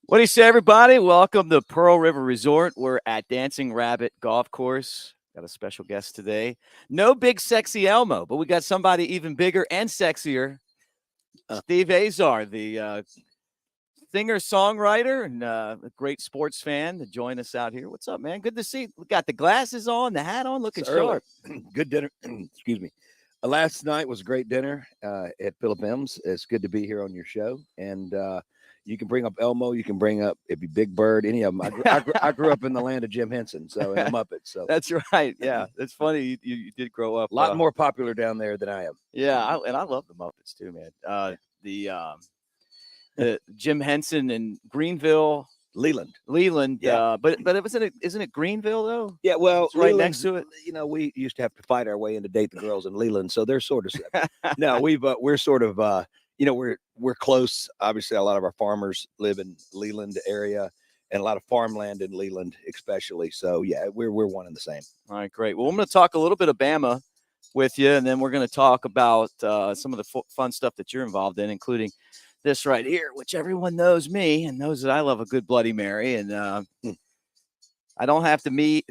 What do you say, everybody? Welcome to Pearl River Resort. We're at Dancing Rabbit Golf Course. Got a special guest today. No big sexy Elmo, but we got somebody even bigger and sexier. Steve Azar, the singer-songwriter and a great sports fan to join us out here. What's up, man? Good to see you. We got the glasses on, the hat on, looking sharp. Good dinner. Excuse me. Last night was a great dinner at Philip M's. It's good to be here on your show. And you can bring up Elmo. You can bring up it'd be Big Bird. Any of them. I grew up in the land of Jim Henson, so in the Muppets. So That's right. Yeah, it's funny. You did grow up a lot more popular down there than I am. Yeah, and I love the Muppets too, man. The Jim Henson in Greenville, Leland. Yeah. But isn't it Greenville though? Yeah, well, it's right next to it. You know, we used to have to fight our way in to date the girls in Leland, so they're sort of no, we're sort of we're close. Obviously, a lot of our farmers live in Leland area, and a lot of farmland in Leland, especially. So yeah, we're one and the same. All right, great. Well, I'm going to talk a little bit of Bama with you, and then we're going to talk about some of the fun stuff that you're involved in, including this right here, which everyone knows me and knows that I love a good Bloody Mary, and I don't have to be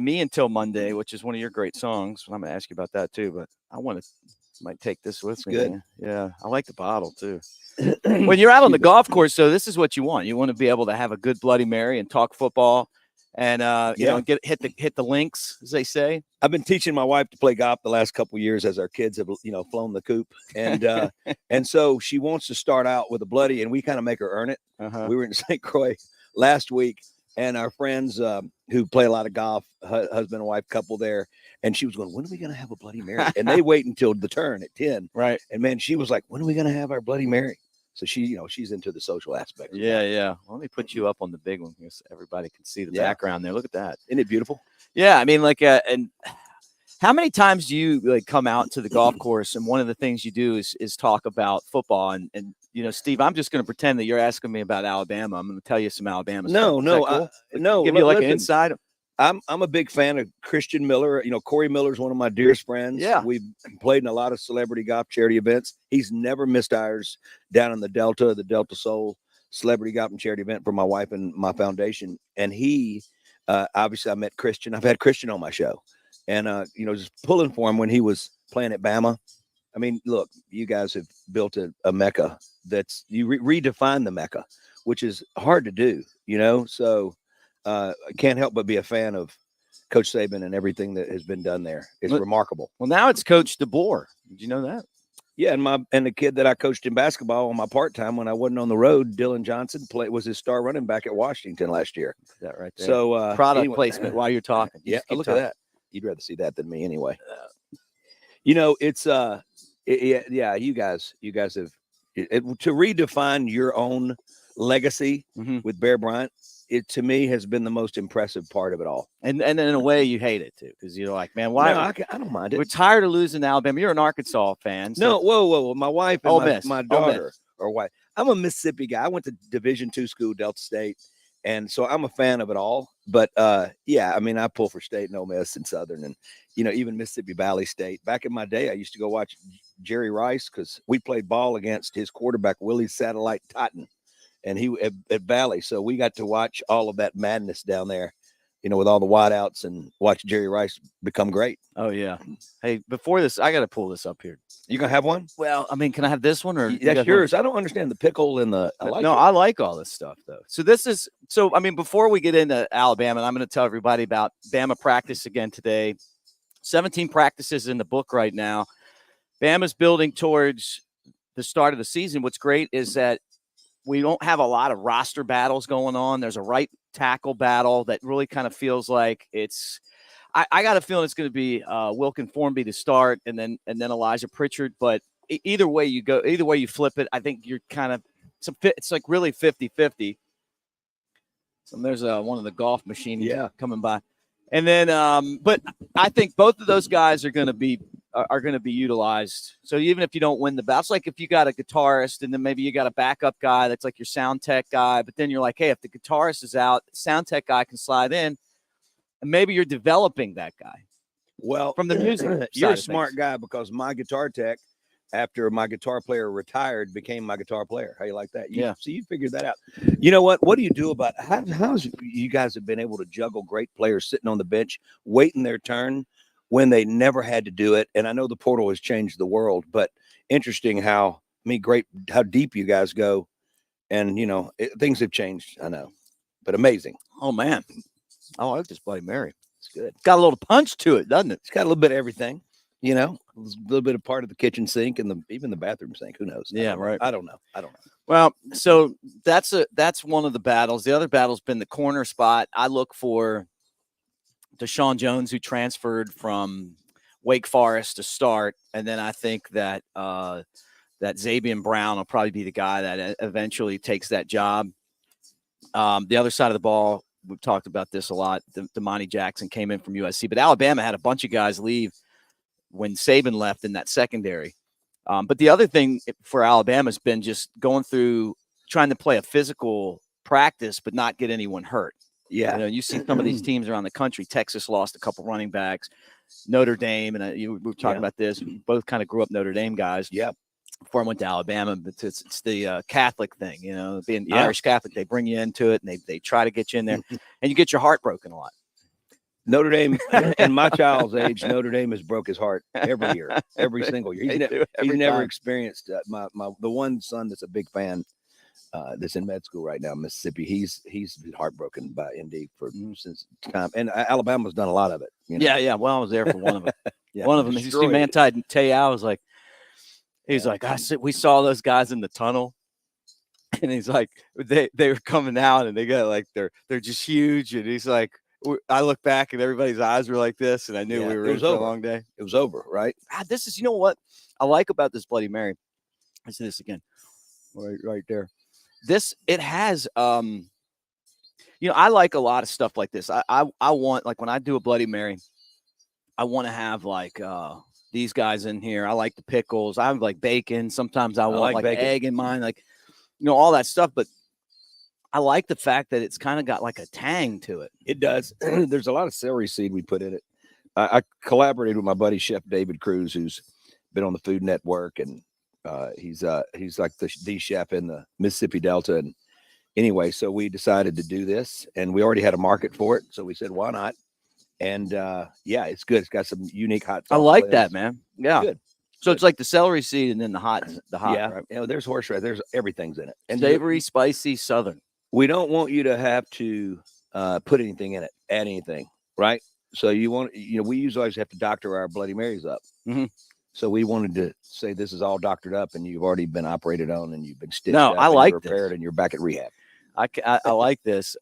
me until Monday, which is one of your great songs. I'm going to ask you about that too, but I might take this with me. Good. Yeah, I like the bottle too. When you're out on the golf course, so this is what you want. You want to be able to have a good Bloody Mary and talk football, and hit the links, as they say. I've been teaching my wife to play golf the last couple of years as our kids have flown the coop, and and so she wants to start out with a bloody, and we kind of make her earn it. We were in St. Croix last week, and our friends who play a lot of golf, husband and wife couple there, and she was going, "When are we going to have a Bloody Mary?" And they wait until the turn at 10, right? And man, she was like, "When are we going to have our Bloody Mary?" So she's into the social aspect. Yeah. Well, let me put you up on the big one here so everybody can see the background there. Look at that. Isn't it beautiful? Yeah, I mean, and how many times do you come out to the golf course and one of the things you do is talk about football and Steve, I'm just going to pretend that you're asking me about Alabama. I'm going to tell you some Alabama stuff. No. Give you like an inside. I'm a big fan of Christian Miller. Corey Miller's one of my dearest friends. Yeah. We've played in a lot of celebrity golf charity events. He's never missed ours down in the Delta Soul celebrity golf and charity event for my wife and my foundation. And he, obviously I met Christian. I've had Christian on my show and, just pulling for him when he was playing at Bama. I mean, look, you guys have built a Mecca that's you redefine the Mecca, which is hard to do, so I can't help but be a fan of Coach Saban and everything that has been done there. It's remarkable. Well, now it's Coach DeBoer. Did you know that? Yeah, and the kid that I coached in basketball on my part-time when I wasn't on the road, Dylan Johnson, was his star running back at Washington last year. That right there. So product placement while you're talking. Yeah, look at that. You'd rather see that than me anyway. It's you guys have to redefine your own legacy with Bear Bryant. It to me has been the most impressive part of it all. And in a way you hate it too, because you're like, man, why? No, I don't mind it. We're tired of losing to Alabama. You're an Arkansas fan. So. No, whoa. My wife and my daughter are white. I'm a Mississippi guy. I went to Division II school, Delta State, and so I'm a fan of it all. But I pull for State and Ole Miss and Southern, and even Mississippi Valley State. Back in my day, I used to go watch Jerry Rice because we played ball against his quarterback Willie Satellite Totten. And he at Valley, so we got to watch all of that madness down there, with all the wideouts and watch Jerry Rice become great. Oh yeah. Hey, before this, I got to pull this up here. You gonna have one? Well, I mean, can I have this one or that's yours? I don't understand the pickle and the. I like all this stuff though. So before we get into Alabama, I'm going to tell everybody about Bama practice again today. 17 practices in the book right now. Bama's building towards the start of the season. What's great is that we don't have a lot of roster battles going on. There's a right tackle battle that really kind of feels like it's I got a feeling it's going to be Wilkin Formby to start and then Elijah Pritchard. But either way you flip it, I think you're kind of it's like really 50-50. So there's one of the golf machines coming by. And then but I think both of those guys are going to be utilized. So even if you don't win the battle, it's like if you got a guitarist and then maybe you got a backup guy that's like your sound tech guy, but then you're like, hey, if the guitarist is out, sound tech guy can slide in, and maybe you're developing that guy. Well, from the music, you're a smart guy because my guitar tech after my guitar player retired, became my guitar player. How you like that? Yeah. So you figured that out. You know what? What do you do about how's you guys have been able to juggle great players sitting on the bench, waiting their turn when they never had to do it? And I know the portal has changed the world, but interesting how how deep you guys go. And things have changed. I know, but amazing. Oh man, I like this Bloody Mary. It's good. Got a little punch to it, doesn't it? It's got a little bit of everything. A little bit of part of the kitchen sink and even the bathroom sink. Who knows? Yeah, right. I don't know. Well, so that's one of the battles. The other battle's been the corner spot. I look for Deshaun Jones, who transferred from Wake Forest to start, and then I think that that Zabian Brown will probably be the guy that eventually takes that job. The other side of the ball, we've talked about this a lot. Damani Jackson came in from USC, but Alabama had a bunch of guys leave when Saban left in that secondary. But the other thing for Alabama has been just going through trying to play a physical practice, but not get anyone hurt. Yeah. You see some of these teams around the country. Texas lost a couple running backs. Notre Dame, and we were talking about this. We both kind of grew up Notre Dame guys. Yeah. Before I went to Alabama, but it's the Catholic thing, being Irish Catholic, they bring you into it and they try to get you in there and you get your heart broken a lot. Notre Dame, in my child's age, Notre Dame has broke his heart every year, every single year. He's never experienced the one son that's a big fan that's in med school right now, Mississippi. He's been heartbroken by Indy since time, and Alabama's done a lot of it. Yeah. Well, I was there for one of them. One of them, you see Manti Te'o was like, he's like, we saw those guys in the tunnel. And he's like, they were coming out and they got like, they're just huge. And he's like, I look back and everybody's eyes were like this. And I knew we were in for a long day. It was over, right? This is, what I like about this Bloody Mary. I see this again, right there. It has, I like a lot of stuff like this. I want, like when I do a Bloody Mary, I want to have like, these guys in here. I like the pickles. I have like bacon. Sometimes I want like egg in mine, like, all that stuff. But I like the fact that it's kind of got like a tang to it. It does. There's a lot of celery seed we put in it. I collaborated with my buddy Chef David Cruz, who's been on the Food Network, and he's like the chef in the Mississippi Delta. And anyway, so we decided to do this, and we already had a market for it, so we said, why not? And it's good. It's got some unique hot sauce. I like that, man. Yeah. Good. So it's like the celery seed and then the hot, yeah. Right? There's horseradish. There's everything's in it. And savory, spicy, southern. We don't want you to have to put anything in it, add anything, right? So we always have to doctor our Bloody Marys up. Mm-hmm. So we wanted to say this is all doctored up, and you've already been operated on, and you've been stitched up. I like and repaired, and you're back at rehab. I like this.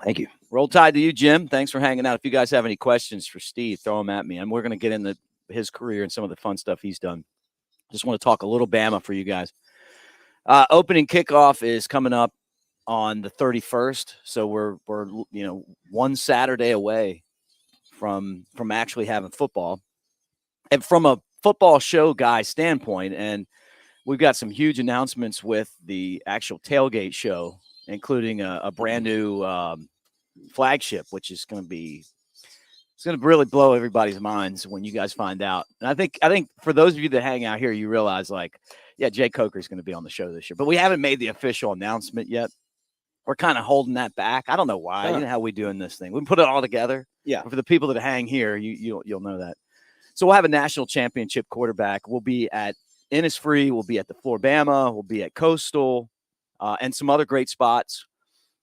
Thank you. Roll Tide to you, Jim. Thanks for hanging out. If you guys have any questions for Steve, throw them at me. And we're going to get into his career and some of the fun stuff he's done. Just want to talk a little Bama for you guys. Opening kickoff is coming up on the 31st. So we're one Saturday away from actually having football. And from a football show guy standpoint, and we've got some huge announcements with the actual Tailgate show, including a brand new flagship, which is going to really blow everybody's minds when you guys find out. And I think for those of you that hang out here, you realize Jay Coker is going to be on the show this year, but we haven't made the official announcement yet. We're kind of holding that back. I don't know why. You know how we doing this thing. We put it all together. Yeah. But for the people that hang here, you'll know that. So we'll have a national championship quarterback. We'll be at Innisfree. We'll be at the Floribama. We'll be at Coastal. And some other great spots.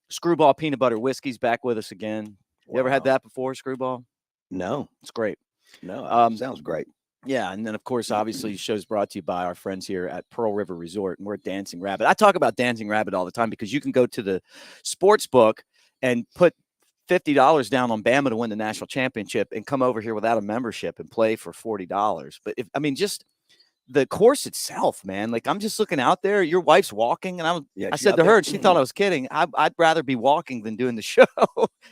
Screwball Peanut Butter Whiskey's back with us again. You ever had that before, Screwball? No. It's great. No, sounds great. Yeah, and then, of course, obviously, the show's brought to you by our friends here at Pearl River Resort, and we're at Dancing Rabbit. I talk about Dancing Rabbit all the time because you can go to the sports book and put $50 down on Bama to win the national championship and come over here without a membership and play for $40. But just the course itself, man, like I'm just looking out there. Your wife's walking, and I said to her, and she thought I was kidding. I'd rather be walking than doing the show,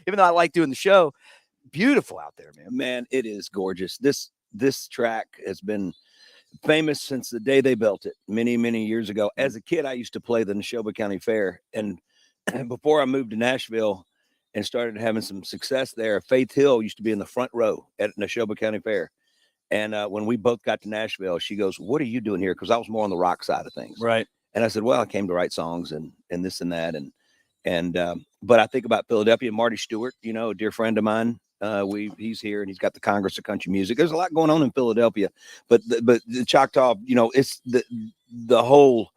even though I like doing the show. Beautiful out there, man. Man, it is gorgeous. This track has been famous since the day they built it many, many years ago. As a kid, I used to play the Neshoba County Fair, and before I moved to Nashville and started having some success there, Faith Hill used to be in the front row at Neshoba County Fair. And when we both got to Nashville, she goes, "What are you doing here?" Because I was more on the rock side of things. Right. And I said, "Well, I came to write songs and this and that." But I think about Philadelphia. Marty Stewart, you know, a dear friend of mine. He's here and he's got the Congress of Country Music. There's a lot going on in Philadelphia, but the Choctaw, you know, it's the whole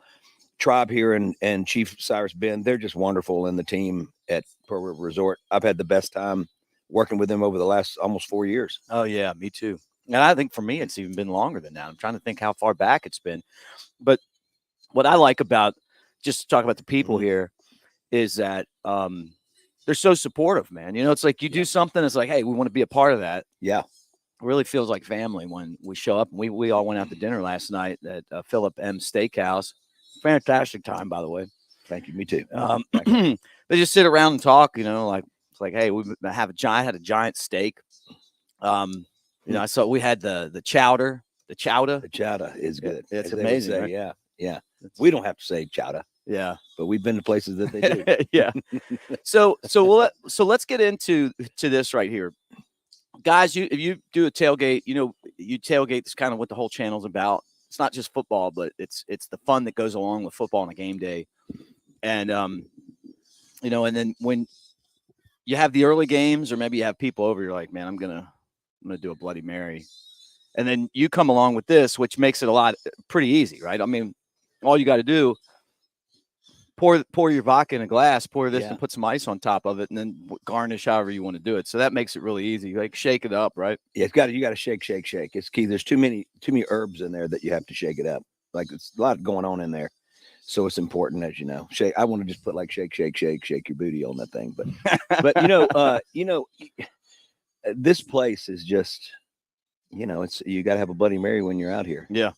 tribe here and Chief Cyrus Bend. They're just wonderful, and the team at Pearl River Resort. I've had the best time working with them over the last almost 4 years. Oh yeah, me too. And I think for me, it's even been longer than that. I'm trying to think how far back it's been. But what I like about, just to talk about the people here, is that they're so supportive, man. You know, it's like you do something, it's like, hey, we want to be a part of that. Yeah. It really feels like family when we show up. And we all went out to dinner last night at Philip M. Steakhouse. Fantastic time, by the way. Thank you. Me too. They just sit around and talk, you know, like it's like, hey, I had a giant steak. You know, I saw we had the chowder. The chowder. The chowder is good. It's amazing. Say, right? Yeah. Yeah. We don't have to say chowder. Yeah. But we've been to places that they do. Yeah. So let's get into this right here. Guys, if you do a tailgate, you know, you tailgate is kind of what the whole channel's about. It's not just football, but it's the fun that goes along with football on a game day. And you know, and then when you have the early games or maybe you have people over, you're like, man, I'm gonna do a Bloody Mary. And then you come along with this, which makes it pretty easy, right? I mean, all you got to do, pour your vodka in a glass, pour this and put some ice on top of it, and then garnish however you want to do it. So that makes it really easy. Like shake it up, right? Yeah, you got to shake. It's key. There's too many herbs in there that you have to shake it up. Like it's a lot going on in there, so it's important, as you know. Shake. I want to just put like shake your booty on that thing. But you know, this place is just, you know, you got to have a Bloody Mary when you're out here. Yeah.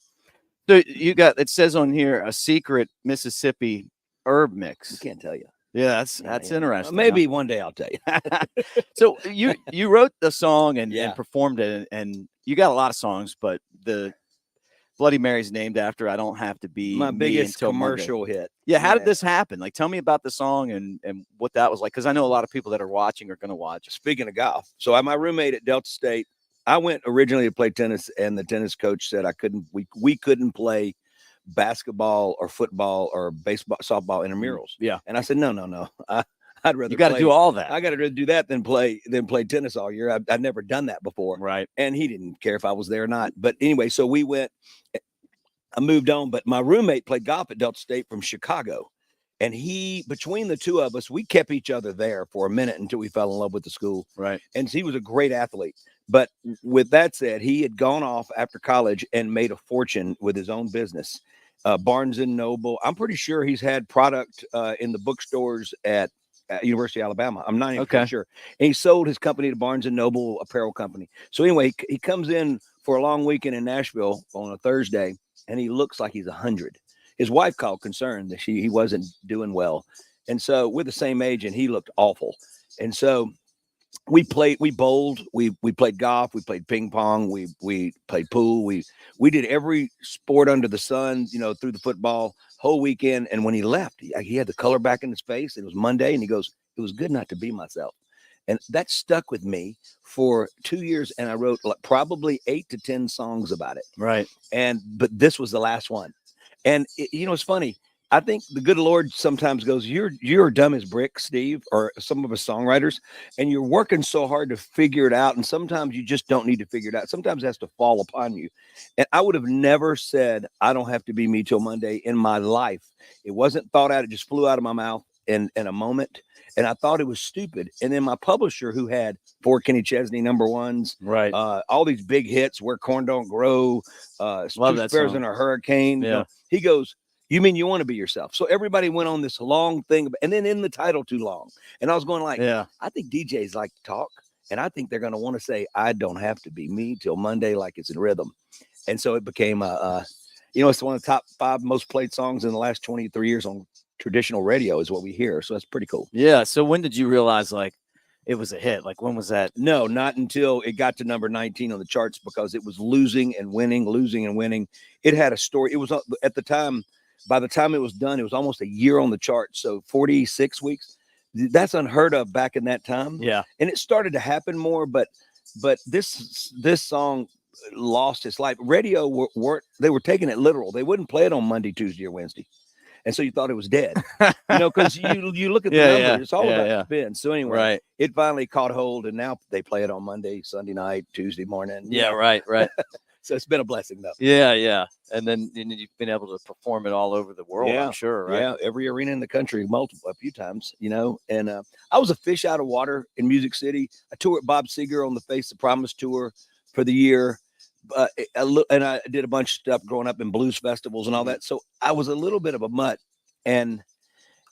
So it says on here a secret Mississippi herb mix. I can't tell you. Yeah, that's interesting. Maybe one day I'll tell you. So you wrote the song and performed it, and you got a lot of songs, but the Bloody Mary's named after I Don't Have to Be my biggest commercial hit. Yeah, how did this happen? Like, tell me about the song and what that was like, because I know a lot of people that are watching are going to watch. Speaking of golf, so my roommate at Delta State, I went originally to play tennis, and the tennis coach said we couldn't play basketball or football or baseball, softball intramurals. Yeah. And I said, no. I'd rather you got to do all that. I got to do that than play tennis all year. I'd never done that before. Right. And he didn't care if I was there or not. But anyway, so we went, I moved on, but my roommate played golf at Delta State from Chicago. And between the two of us, we kept each other there for a minute until we fell in love with the school. Right. And he was a great athlete. But with that said, he had gone off after college and made a fortune with his own business. Barnes and Noble. I'm pretty sure he's had product in the bookstores at University of Alabama. I'm not even sure. And he sold his company to Barnes and Noble apparel company. So anyway, he comes in for a long weekend in Nashville on a Thursday, and he looks like he's 100. His wife called concerned that he wasn't doing well. And so we're the same age, and he looked awful. And so we bowled, we played golf, we played ping pong, we played pool, we did every sport under the sun, you know, through the football whole weekend. And when he left, he had the color back in his face. It was Monday, and he goes, "It was good not to be myself." And that stuck with me for 2 years, and I wrote probably 8 to 10 songs about it. Right. But this was the last one. And you know, it's funny. I think the good Lord sometimes goes, you're dumb as bricks, Steve, or some of us songwriters, and you're working so hard to figure it out. And sometimes you just don't need to figure it out. Sometimes it has to fall upon you. And I would have never said, I don't have to be me till Monday in my life. It wasn't thought out. It just flew out of my mouth in a moment. And I thought it was stupid. And then my publisher, who had 4 Kenny Chesney #1s, right, all these big hits, Where Corn Don't Grow, Love that Sparrows song. in a Hurricane. Yeah. You know, he goes, "You mean you want to be yourself?" So everybody went on this long thing, and then in the title too long. And I was going like, I think DJs like to talk, and I think they're going to want to say, "I don't have to be me till Monday," like it's in rhythm. And so it became it's one of the top 5 most played songs in the last 23 years on traditional radio is what we hear. So that's pretty cool. Yeah. So when did you realize like it was a hit? Like when was that? No, not until it got to number 19 on the charts, because it was losing and winning. It had a story. It was at the time, by the time it was done, it was almost a year on the chart. So 46 weeks, that's unheard of back in that time. Yeah. And it started to happen more, but this song, lost his life. Radio they were taking it literal. They wouldn't play it on Monday, Tuesday, or Wednesday, and so you thought it was dead. Because you look at the numbers, it's all about the spin. So anyway, it finally caught hold, and now they play it on Monday, Sunday night, Tuesday morning. Right. So it's been a blessing, though. Yeah. And then you've been able to perform it all over the world, I'm sure, right? Yeah, every arena in the country, a few times, And I was a fish out of water in Music City. I toured with Bob Seger on the Face the Promise tour for the year. And I did a bunch of stuff growing up in blues festivals and all that. So I was a little bit of a mutt, and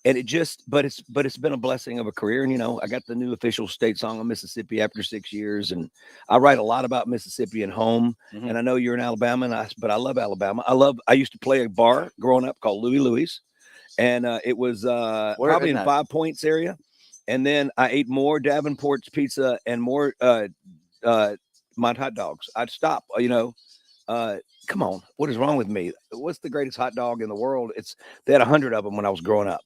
it's been a blessing of a career. And, I got the new official state song of Mississippi after 6 years. And I write a lot about Mississippi and home. Mm-hmm. And I know you're in Alabama, but I love Alabama. I used to play a bar growing up called Louie Louie's. And it was probably in 5 Points area. And then I ate more Davenport's pizza and more my hot dogs. I'd stop, come on. What is wrong with me? What's the greatest hot dog in the world? They had 100 of them when I was growing up.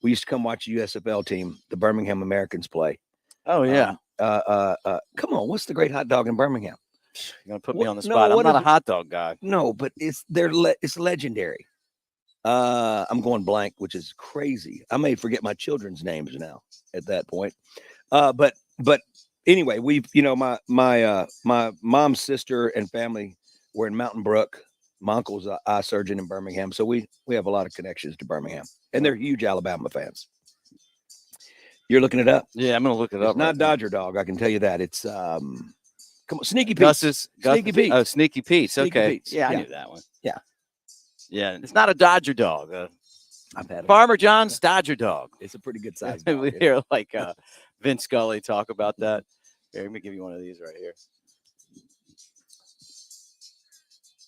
We used to come watch the USFL team, the Birmingham Americans, play. Oh, yeah. Come on. What's the great hot dog in Birmingham? You're going to put me on the spot. I'm not a hot dog guy. No, but it's legendary. I'm going blank, which is crazy. I may forget my children's names now at that point. But anyway, we've, my mom's sister and family were in Mountain Brook. My uncle's an eye surgeon in Birmingham. So we have a lot of connections to Birmingham, and they're huge Alabama fans. You're looking it up? Yeah, I'm going to look it up. It's not Dodger Dog. I can tell you that. It's, come on, Sneaky Pete. Sneaky Pete. Oh, Sneaky Pete's. Okay. Pete's. Yeah, I knew that one. Yeah. Yeah. It's not a Dodger Dog. I've had Farmer John's Dodger Dog. It's a pretty good size dog. We hear like Vince Scully talk about that. Here, let me give you one of these right here.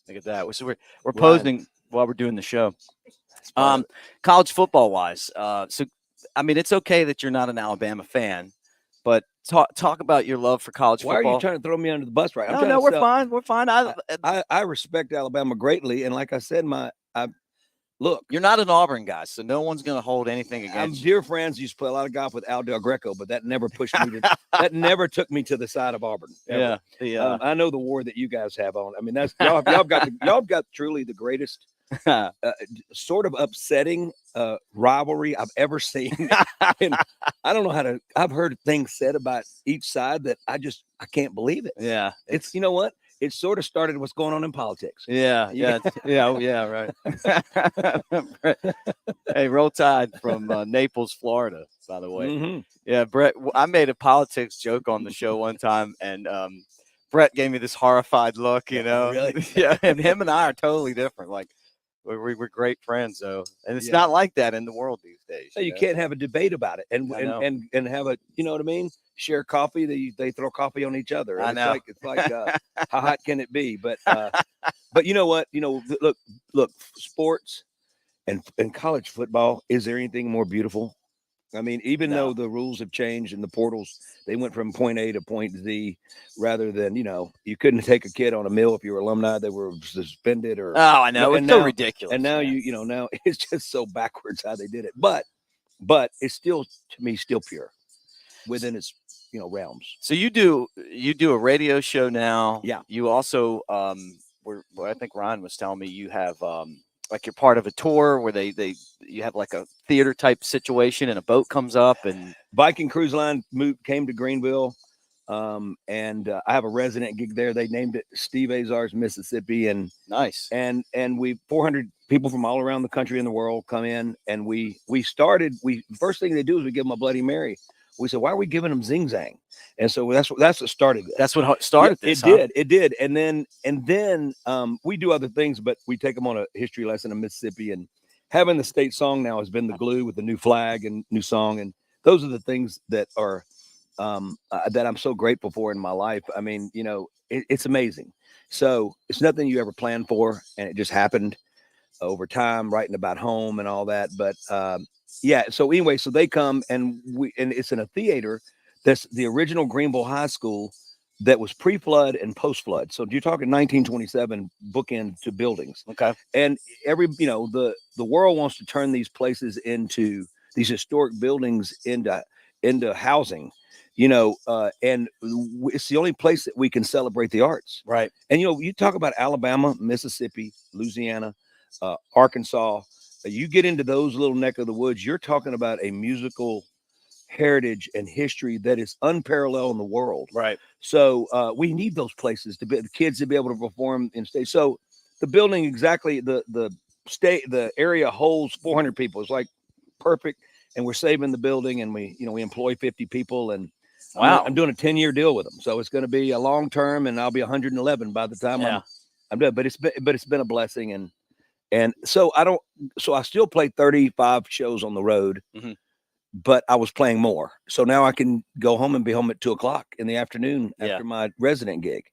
Look at that. So we're posing while we're doing the show. College football wise. So I mean, it's okay that you're not an Alabama fan, but talk about your love for college football. Why are you trying to throw me under the bus? Right? No, we're fine. We're fine. I respect Alabama greatly, and like I said, look, you're not an Auburn guy, so no one's going to hold anything against you. Dear friends used to play a lot of golf with Al Del Greco, but that never pushed me to that never took me to the side of Auburn. Ever. Yeah. I know the war that you guys have on. I mean, that's y'all got truly the greatest sort of upsetting rivalry I've ever seen. And I don't know I've heard things said about each side that I can't believe it. Yeah. It's you know what? It sort of started what's going on in politics. Yeah, right. Hey, Roll Tide from Naples, Florida, by the way. Mm-hmm. Yeah, Brett, I made a politics joke on the show one time, and Brett gave me this horrified look, Really? Yeah, and him and I are totally different. Like, we're great friends, though. And it's not like that in the world these days. You can't have a debate about it and have a, you know what I mean? Share coffee. They throw coffee on each other. I know. It's like how hot can it be? But you know what? Look, sports and college football, is there anything more beautiful? I mean, even though the rules have changed and the portals, they went from point A to point Z rather than, you couldn't take a kid on a meal if you were alumni. They were suspended or. Oh, I know. It's so ridiculous. And now now it's just so backwards how they did it. But it's still, to me, still pure within its, realms. So you do a radio show now. Yeah. You also, I think Ryan was telling me you have, like you're part of a tour where you have like a theater type situation and a boat comes up and Viking Cruise Line came to Greenville. And I have a resident gig there. They named it Steve Azar's Mississippi, and nice. And we 400 people from all around the country and the world come in, and we first thing they do is we give them a Bloody Mary. We said, why are we giving them Zing Zang? And so that's what started this. That's what started this. It did. And then we do other things, but we take them on a history lesson in Mississippi, and having the state song now has been the glue with the new flag and new song. And those are the things that are, that I'm so grateful for in my life. I mean, it's amazing. So it's nothing you ever planned for, and it just happened over time, writing about home and all that. But, so anyway, so they come and it's in a theater that's the original Greenville High School that was pre-flood and post-flood. So you're talking 1927 bookend to buildings. Okay. And the world wants to turn these places into these historic buildings into housing. and it's the only place that we can celebrate the arts. Right. And, you talk about Alabama, Mississippi, Louisiana, Arkansas, you get into those little neck of the woods, you're talking about a musical heritage and history that is unparalleled in the world. Right. So we need those places to be the kids to be able to perform in stage. So the building, exactly the area holds 400 people. It's like perfect. And we're saving the building, and we employ 50 people, and Wow. I'm doing a 10-year deal with them. So it's going to be a long term, and I'll be 111 by the time I'm done. But it's been a blessing. And so I still play 35 shows on the road, mm-hmm. but I was playing more. So now I can go home and be home at 2:00 in the afternoon after my resident gig.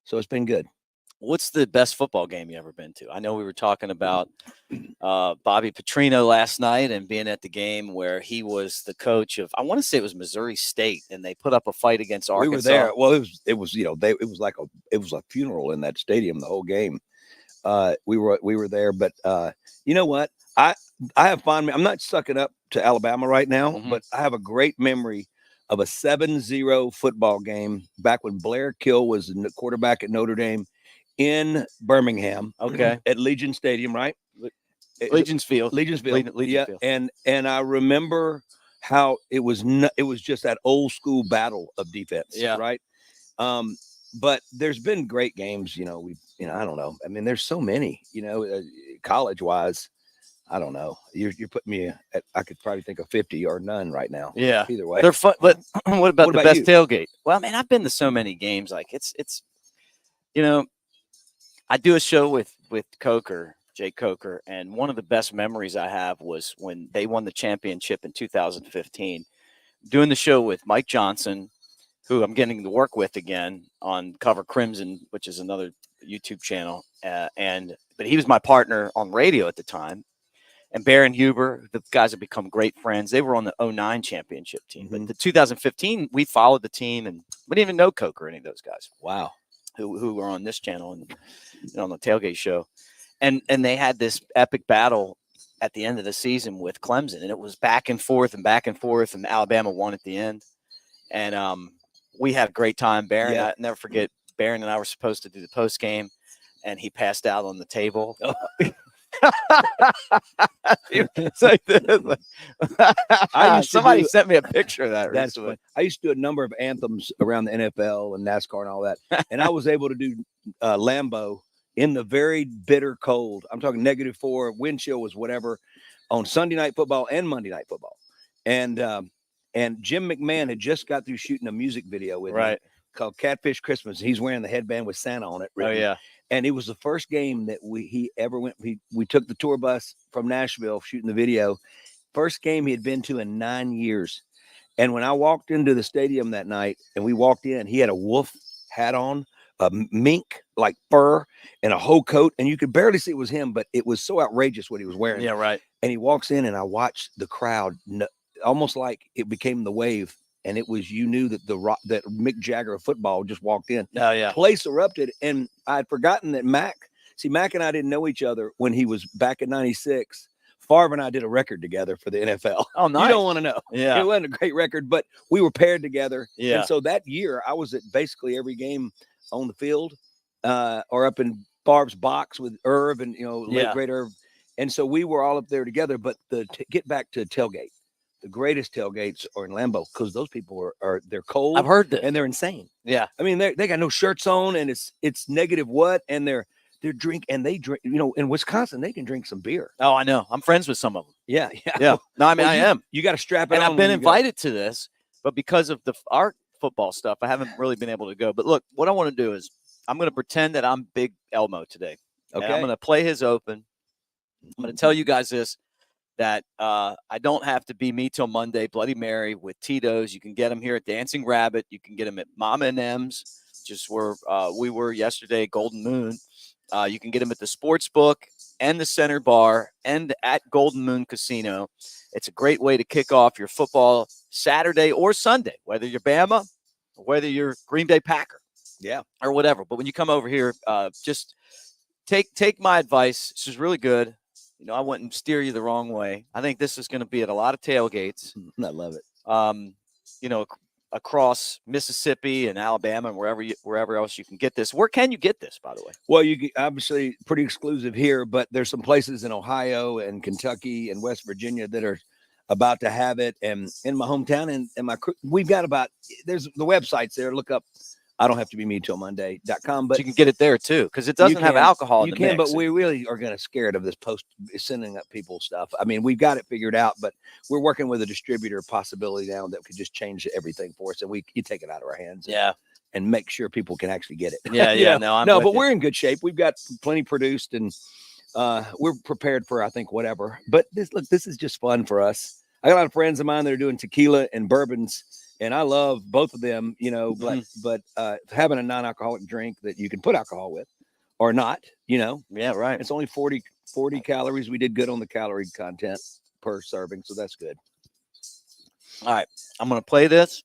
So it's been good. What's the best football game you ever been to? I know we were talking about Bobby Petrino last night and being at the game where he was the coach of, I want to say it was Missouri State, and they put up a fight against Arkansas. We were there. Well, it was a funeral in that stadium the whole game. We were there, but you know what? I have fond. I'm not sucking up to Alabama right now, mm-hmm. but I have a great memory of a 7-0 football game back when Blair Kill was the quarterback at Notre Dame in Birmingham. Okay, at Legion Stadium, right? Legion's Field. Legion Field. Legion Field. And I remember how it was just that old school battle of defense. Yeah. Right. But there's been great games. I don't know. I mean, there's so many. College wise, I don't know. You're putting me at, I could probably think of 50 or none right now. Yeah. Either way, they're fun. But what about the best you? tailgate? Well, man, I've been to so many games. Like it's I do a show with Coker, Jay Coker, and one of the best memories I have was when they won the championship in 2015. Doing the show with Mike Johnson, who I'm getting to work with again on Cover Crimson, which is another YouTube channel. But he was my partner on radio at the time. And Baron Huber, the guys have become great friends. They were on the 2009 championship team. Mm-hmm. But the 2015, we followed the team, and we didn't even know Coker or any of those guys. Wow. Who were on this channel and on the Tailgate show. And they had this epic battle at the end of the season with Clemson. And it was back and forth, and Alabama won at the end. And we had a great time. Baron, I never forget, Baron and I were supposed to do the post game, and he passed out on the table. It's like this. Somebody sent me a picture of that. That's funny. I used to do a number of anthems around the NFL and NASCAR and all that, and I was able to do Lambeau in the very bitter cold. I'm talking -4, wind chill was whatever, on Sunday Night Football and Monday Night Football, and Jim McMahon had just got through shooting a music video with me called Catfish Christmas. He's wearing the headband with Santa on it. Written. Oh yeah. And it was the first game that he ever went. We took the tour bus from Nashville shooting the video. First game he had been to in 9 years. And when I walked into the stadium that night and we walked in, he had a wolf hat on, a mink like fur, and a whole coat. And you could barely see it was him, but it was so outrageous what he was wearing. Yeah, right. And he walks in, and I watched the crowd almost like it became the wave. And it was, you knew that that Mick Jagger of football just walked in. Oh, yeah. Place erupted. And I had forgotten that Mac and I didn't know each other when he was back in 96. Favre and I did a record together for the NFL. Oh, nice. You don't want to know. Yeah. It wasn't a great record, but we were paired together. Yeah. And so that year I was at basically every game on the field or up in Favre's box with Irv and, late great Irv. And so we were all up there together. But get back to Tailgate. The greatest tailgates are in Lambeau because those people they're cold. I've heard this. And they're insane. Yeah. I mean, they got no shirts on, and it's negative what, and they drink, in Wisconsin, they can drink some beer. Oh, I know. I'm friends with some of them. Yeah. No, I mean, I am. You got to strap it on. And I've been invited to this, but because of our football stuff, I haven't really been able to go. But look, what I want to do is I'm going to pretend that I'm Big Elmo today. Okay. And I'm going to play his open. I'm going to tell you guys this. That I don't have to be Me Till Monday, Bloody Mary with Tito's. You can get them here at Dancing Rabbit. You can get them at Mama and M's, just where we were yesterday, Golden Moon. You can get them at the Sports Book and the Center Bar and at Golden Moon Casino. It's a great way to kick off your football Saturday or Sunday, whether you're Bama or whether you're Green Bay Packer. Yeah. Or whatever. But when you come over here, just take my advice. This is really good. I wouldn't steer you the wrong way. I think this is going to be at a lot of tailgates. I love it. across Mississippi and Alabama and wherever else you can get this. Where can you get this, by the way? Well, you can, obviously pretty exclusive here, but there's some places in Ohio and Kentucky and West Virginia that are about to have it. And in my hometown and we've got there's the websites there. Look up I don't have to be me till Monday.com, but you can get it there too, because it doesn't have alcohol. You can, but we really are going to scared of this sending up people stuff. I mean, we've got it figured out, but we're working with a distributor possibility now that could just change everything for us, and you take it out of our hands. Yeah. And make sure people can actually get it. Yeah, yeah. No, but we're in good shape. We've got plenty produced, and we're prepared for, I think, whatever. But this is just fun for us. I got a lot of friends of mine that are doing tequila and bourbons, and I love both of them, but having a non-alcoholic drink that you can put alcohol with or not, Yeah, right. It's only 40 calories. We did good on the calorie content per serving, so that's good. All right. I'm going to play this.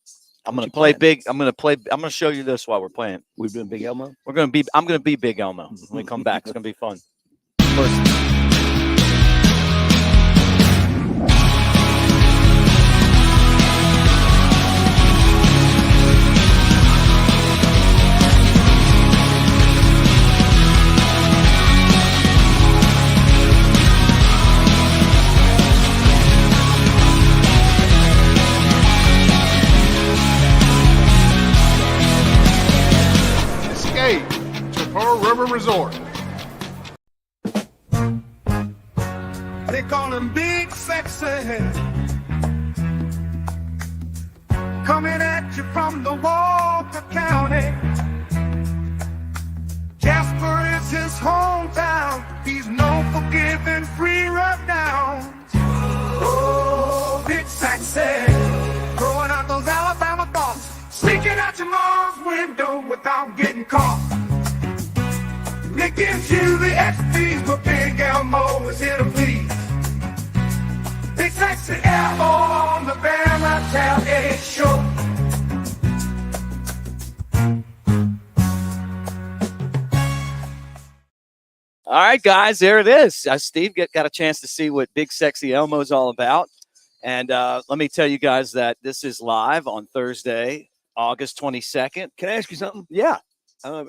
I'm going to play big. I'm going to show you this while we're playing. We're doing Big Elmo. I'm going to be Big Elmo when we come back. It's going to be fun. To Pearl River Resort. They call him Big Sexy, coming at you from the Walker County. Jasper is his hometown. He's known for giving free rundowns. Oh, Big Sexy, throwing out those Alabama thoughts, sneaking out your mom's window without getting caught. Nick gives you the XPs, but Big Elmo is here to please. Big Sexy Elmo on the Bama Tailgate Show. All right, guys, there it is. Steve got a chance to see what Big Sexy Elmo is all about. And let me tell you guys that this is live on Thursday, August 22nd. Can I ask you something? Yeah. I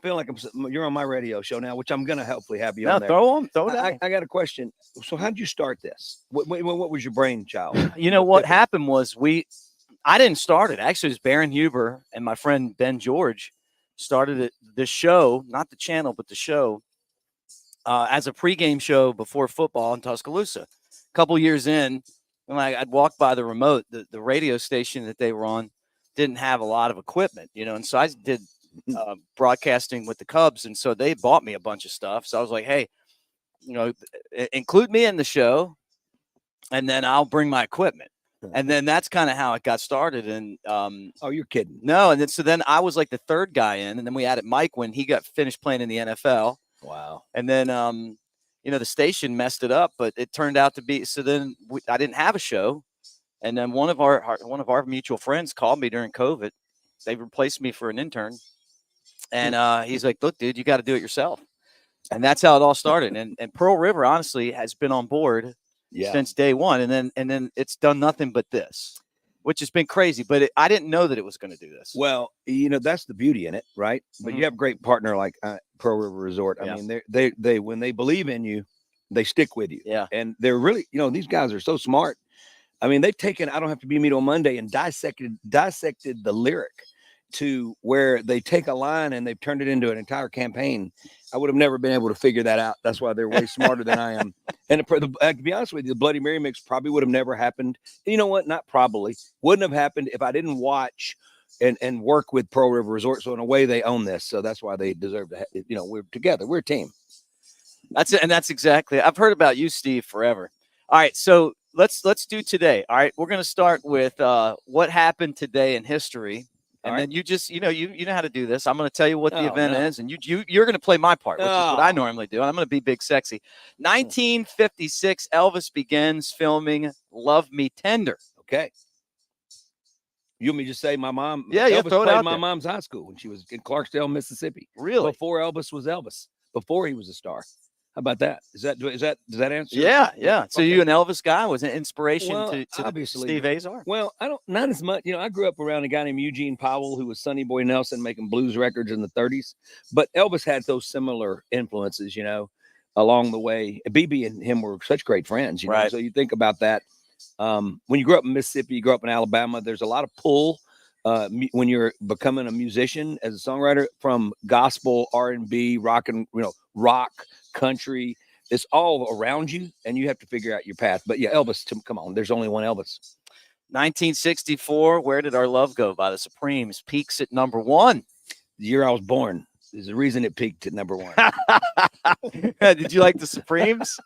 feel like you're on my radio show now, which I'm going to hopefully have you on there. Throw it. I got a question. So how did you start this? What was your brainchild? You know, what happened was I didn't start it. Actually, it was Baron Huber and my friend Ben George started this show, not the channel, but the show, as a pregame show before football in Tuscaloosa. A couple years in, when I'd walk by the remote, the radio station that they were on didn't have a lot of equipment, and so I did broadcasting with the Cubs, and so they bought me a bunch of stuff. So I was like, hey, include me in the show, and then I'll bring my equipment. And then that's kind of how it got started. And oh, you're kidding? No. And then I was like the third guy in, and then we added Mike when he got finished playing in the NFL. Wow. And then the station messed it up, but it turned out to be so. Then I didn't have a show, and then one of our mutual friends called me during COVID. They replaced me for an intern. And he's like, look, dude, you got to do it yourself. And that's how it all started. And Pearl River, honestly, has been on board since day one. And then it's done nothing but this, which has been crazy. But I didn't know that it was going to do this. Well, that's the beauty in it, right? But you have a great partner like Pearl River Resort. I mean, they when they believe in you, they stick with you. Yeah. And they're really, these guys are so smart. I mean, they've taken I Don't Have to Be Me Till Monday and dissected the lyric to where they take a line and they've turned it into an entire campaign. I would have never been able to figure that out. That's why they're way smarter than I am. And to be honest with you, the Bloody Mary mix probably would have never happened. You know what? Not probably. Wouldn't have happened if I didn't watch and work with Pearl River Resort. So in a way, they own this. So that's why they deserve to. We're together. We're a team. That's it, and that's exactly. I've heard about you, Steve, forever. All right, so let's do today. All right, we're going to start with what happened today in history. And then you just, you know how to do this. I'm going to tell you what the event is, and you're going to play my part, which is what I normally do. I'm going to be Big Sexy. 1956, Elvis begins filming "Love Me Tender." Okay. You want me to just say my mom? Yeah, Elvis throw it played out my there. mom's high school when she was in Clarksdale, Mississippi. Really? Before Elvis was Elvis. Before he was a star. How about that? Does that answer? Yeah, yeah. So Okay. you an Elvis guy was an inspiration Well, to obviously, Steve Azar. Well, not as much. I grew up around a guy named Eugene Powell who was Sonny Boy Nelson making blues records in the 30s. But Elvis had those similar influences, along the way. BB and him were such great friends, Right. So you think about that. When you grow up in Mississippi, you grow up in Alabama, there's a lot of pull when you're becoming a musician as a songwriter from gospel, R&B, rock, country. It's all around you, and you have to figure out your path. But yeah, Elvis, come on, there's only one Elvis. 1964, Where Did Our Love Go by the Supremes peaks at number 1. The year I was born is the reason it peaked at number 1. Did you like the Supremes?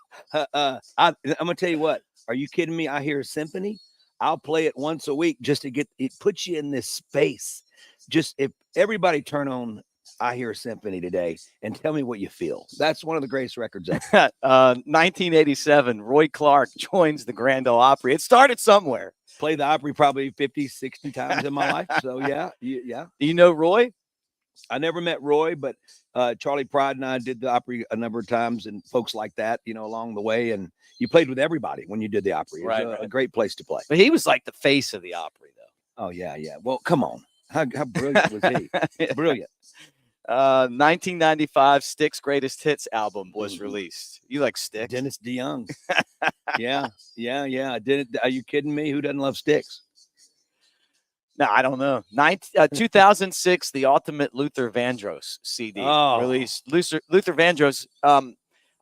I'm gonna tell you what. Are you kidding me? I hear a symphony. I'll play it once a week just to get it. Puts you in this space. Just if everybody turn on I Hear a Symphony today and tell me what you feel. That's one of the greatest records ever. 1987, Roy Clark joins the Grand Ole Opry. It started somewhere. Played the Opry probably 50, 60 times in my life. So yeah. Do you know Roy? I never met Roy, but Charlie Pride and I did the Opry a number of times, and folks like that, along the way. And you played with everybody when you did the Opry. It was a great place to play. But he was like the face of the Opry, though. Oh yeah. Well, come on. How brilliant was he? Brilliant. 1995 Styx Greatest Hits album was released. You like Styx? Dennis DeYoung. Yeah. Are you kidding me? Who doesn't love Styx? No, I don't know. 2006, the Ultimate Luther Vandross CD released. Luther Vandross.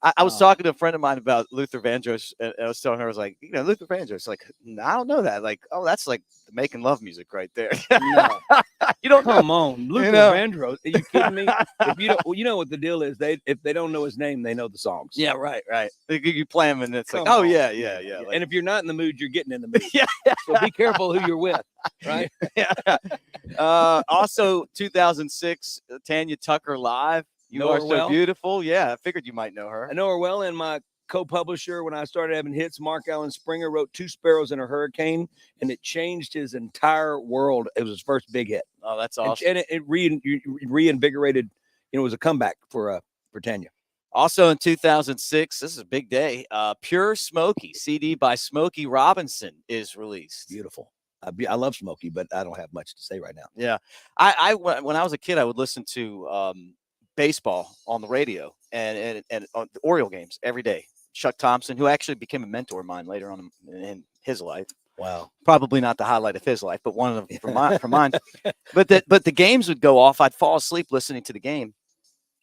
I was talking to a friend of mine about Luther Vandross, and I was telling her, I was like, Luther Vandross. Like, I don't know that. Like, that's like making love music right there. No. You don't come on, Luther Vandross. Are you kidding me? If you don't, you know what the deal is. If they don't know his name, they know the songs. Yeah, right. You play them, and it's Come like, on. yeah. Like, and if you're not in the mood, you're getting in the mood. Yeah. So be careful who you're with, right? Yeah. Also, 2006, Tanya Tucker Live. You Know Are her So well? Beautiful. Yeah, I figured you might know her. I know her well, and my co-publisher, when I started having hits, Mark Allen Springer, wrote Two Sparrows and a Hurricane, and it changed his entire world. It was his first big hit. Oh, that's awesome. And it reinvigorated, it was a comeback for Tanya. Also in 2006, this is a big day. Pure Smokey CD by Smokey Robinson is released. Beautiful. I love Smokey, but I don't have much to say right now. Yeah. When I was a kid, I would listen to baseball on the radio and on the Oriole games every day. Chuck Thompson, who actually became a mentor of mine later on in his life. Wow. Probably not the highlight of his life, but one of them for mine. But the games would go off. I'd fall asleep listening to the game,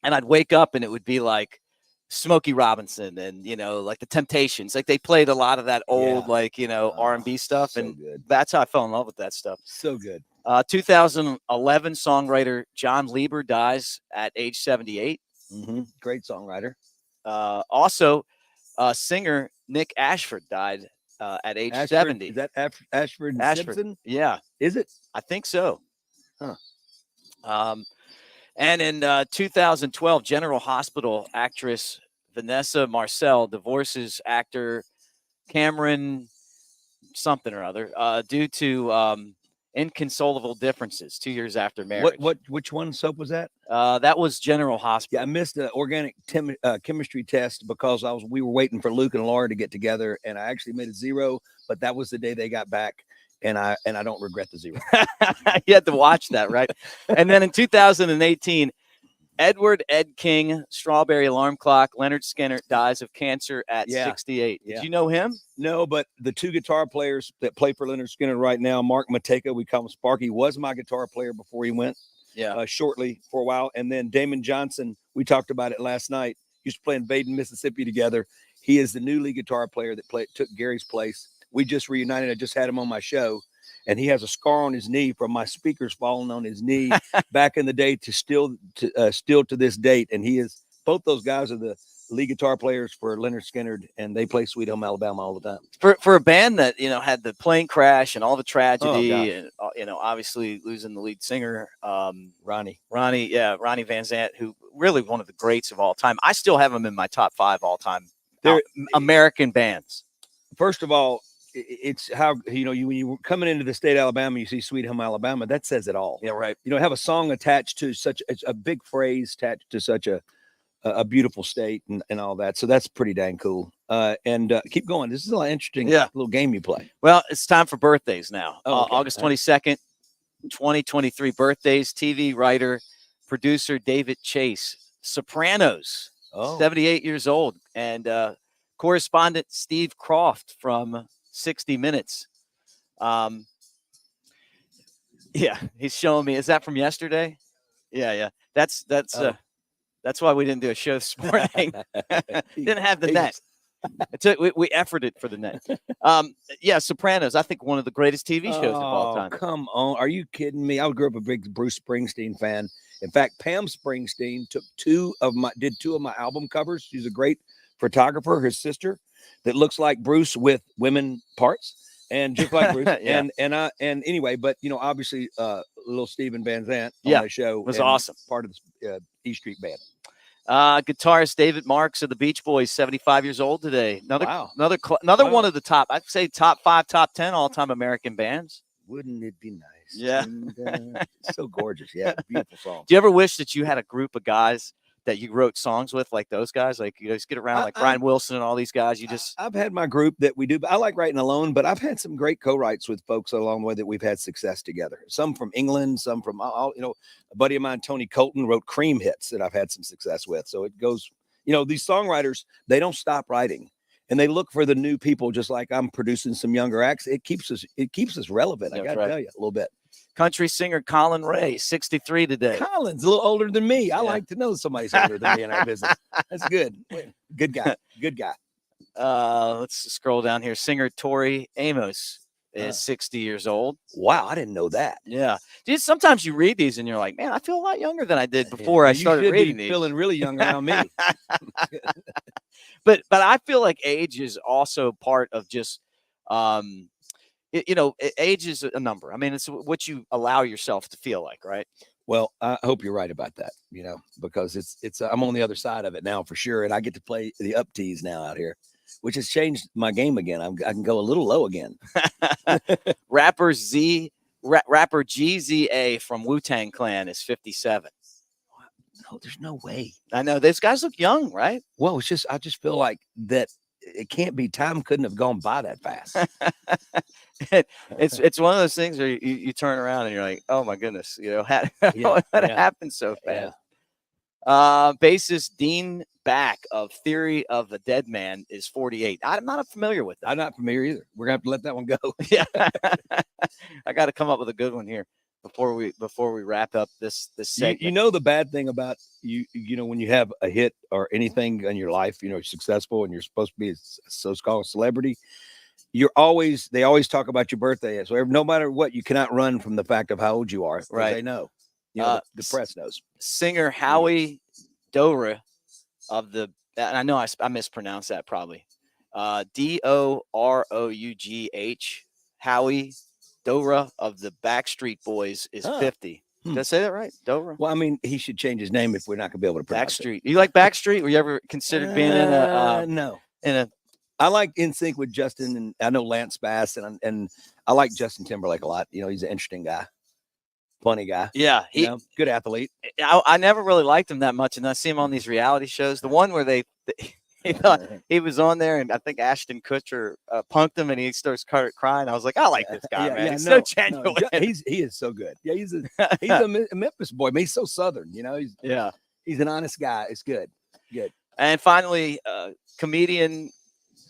and I'd wake up and it would be like Smokey Robinson and like the Temptations. Like they played a lot of that old R&B stuff, so and good. that's how I fell in love with that stuff. So good. 2011 songwriter John Lieber dies at age 78. Mm-hmm. Great songwriter. Also, singer Nick Ashford died at age 70. Is that Ashford and Simpson? Yeah. Is it? I think so. Huh. And in 2012, General Hospital actress Vanessa Marcel divorces actor Cameron something or other due to inconsolable differences 2 years after marriage. Which one soap was that? That was General Hospital. Yeah, I missed the organic chemistry test because we were waiting for Luke and Laura to get together, and I actually made a 0, but that was the day they got back, and I don't regret the 0. You had to watch that, right? And then in 2018, Edward Ed King, Strawberry Alarm Clock, Leonard Skinner dies of cancer at 68. Yeah. Did you know him? No, but the two guitar players that play for Leonard Skinner right now, Mark Mateka, we call him Sparky, was my guitar player before he went. Yeah. Shortly for a while. And then Damon Johnson, we talked about it last night. Used to play in Baden, Mississippi together. He is the new lead guitar player that took Gary's place. We just reunited. I just had him on my show. And he has a scar on his knee from my speakers falling on his knee back in the day still to this date. And both those guys are the lead guitar players for Leonard Skinner, and they play Sweet Home Alabama all the time. For a band that had the plane crash and all the tragedy, and obviously losing the lead singer, Ronnie Van Zant, who really one of the greats of all time. I still have him in my top 5 all time American bands. First of all, it's how when you coming into the state of Alabama, you see Sweet Home Alabama. That says it all. Yeah, right. Have a song attached to such a big phrase attached to such a a beautiful state and all that. So that's pretty dang cool. And keep going. This is a lot interesting little game you play. Well, it's time for birthdays now. Okay. August 22nd, 2023 birthdays. TV writer, producer David Chase. Sopranos, 78 years old. And correspondent Steve Croft from 60 Minutes. Yeah, he's showing me. Is that from yesterday? Yeah. That's why we didn't do a show this morning. Didn't have the net. We efforted for the net. Sopranos. I think one of the greatest TV shows of all time. Come on, are you kidding me? I grew up a big Bruce Springsteen fan. In fact, Pam Springsteen did two of my album covers. She's a great photographer. Her sister, that looks like Bruce with women parts. And just like Bruce, and anyway, but obviously, little Steven Van Zandt on my show was awesome. Part of the E Street Band. Guitarist David Marks of the Beach Boys, 75 years old today. Another one of the top. I'd say top 5, top 10 all-time American bands. Wouldn't it be nice? Yeah, and, so gorgeous. Yeah, beautiful song. Do you ever wish that you had a group of guys that you wrote songs with, like those guys, like just get around like Brian Wilson and all these guys? I've had my group that we do, but I like writing alone, but I've had some great co-writes with folks along the way that we've had success together. Some from England, some from a buddy of mine, Tony Colton, wrote Cream hits that I've had some success with. So it goes, these songwriters, they don't stop writing and they look for the new people, just like I'm producing some younger acts. It keeps us relevant. I got to tell you a little bit. Country singer Colin Ray, 63 today. Colin's a little older than me. I like to know somebody's older than me in our business. That's good. Good guy. Good guy. Let's scroll down here. Singer Tori Amos is 60 years old. Wow, I didn't know that. Yeah. Dude, sometimes you read these and you're like, man, I feel a lot younger than I did before I started reading these. Feeling really young around me. But I feel like age is also part of just age is a number. I mean, it's what you allow yourself to feel like, right? Well, I hope you're right about that, because it's I'm on the other side of it now for sure. And I get to play the up tees now out here, which has changed my game again. I can go a little low again. Rapper GZA from Wu-Tang Clan is 57. No, there's no way. I know these guys look young, right? Well, I just feel like that it can't be. Time couldn't have gone by that fast. It's one of those things where you turn around and you're like, oh my goodness, how it happened so fast. Bassist Dean Back of Theory of a Dead Man is 48. I'm not familiar with that. I'm not familiar either. We're gonna have to let that one go. Yeah, I got to come up with a good one here before we wrap up this segment. The bad thing about when you have a hit or anything in your life, you're successful and you're supposed to be a so-called celebrity. They always talk about your birthday. So no matter what, you cannot run from the fact of how old you are. Right. They know. The press knows. Singer Howie Dora of the, and I know I mispronounced that probably. Dorough, Howie Dora of the Backstreet Boys is 50. Did I say that right? Dora? Well, I mean, he should change his name if we're not going to be able to pronounce Backstreet. You like Backstreet? Were you ever considered being in a no. In a I like In Sync with Justin, and I know Lance Bass, and I like Justin Timberlake a lot. He's an interesting guy, funny guy. Yeah, good athlete. I never really liked him that much, and I see him on these reality shows. The one where he thought he was on there, and I think Ashton Kutcher punked him, and he starts crying. I was like, I like this guy, man. He's so genuine. No, he is so good. Yeah, he's a Memphis boy, but he's so Southern. He's an honest guy. It's good. And finally, comedian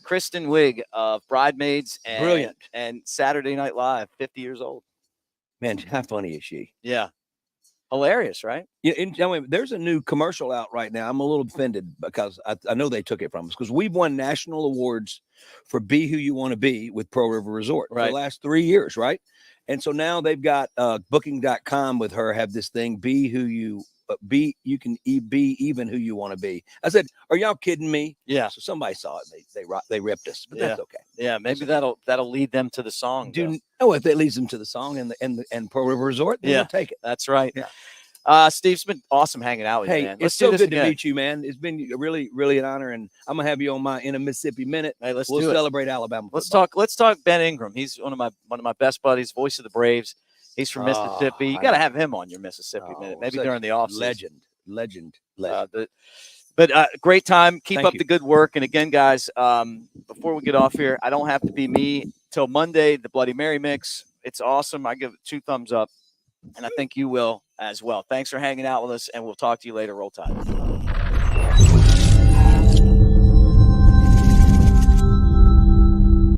Kristen Wiig of Bridesmaids and Saturday Night Live, 50 years old. Man, how funny is she? Yeah. Hilarious, right? Yeah. There's a new commercial out right now. I'm a little offended because I know they took it from us because we've won national awards for Be Who You Want to Be with Pearl River Resort for the last 3 years, right? And so now they've got booking.com with her have this thing, Be Who You you can be even who you want to be. I said, are y'all kidding me? Yeah. So somebody saw it. They ripped us, but that's okay. Yeah. Maybe that'll lead them to the song. If it leads them to the song and Pearl River Resort, then we'll take it. That's right. Yeah. Steve, it's been awesome hanging out with you, man. It's so good to meet you, man. It's been really, really an honor, and I'm gonna have you on my In a Mississippi Minute. Hey, we'll celebrate Alabama. Let's talk Ben Ingram. He's one of my best buddies, voice of the Braves. He's from Mississippi. You got to have him on your Mississippi Minute, maybe during the off season. Legend. But great time. Keep Thank up you. the good work. And again, guys, before we get off here, I don't have to be me till Monday. The Bloody Mary mix. It's awesome. I give it 2 thumbs up, and I think you will as well. Thanks for hanging out with us, and we'll talk to you later. Roll Tide.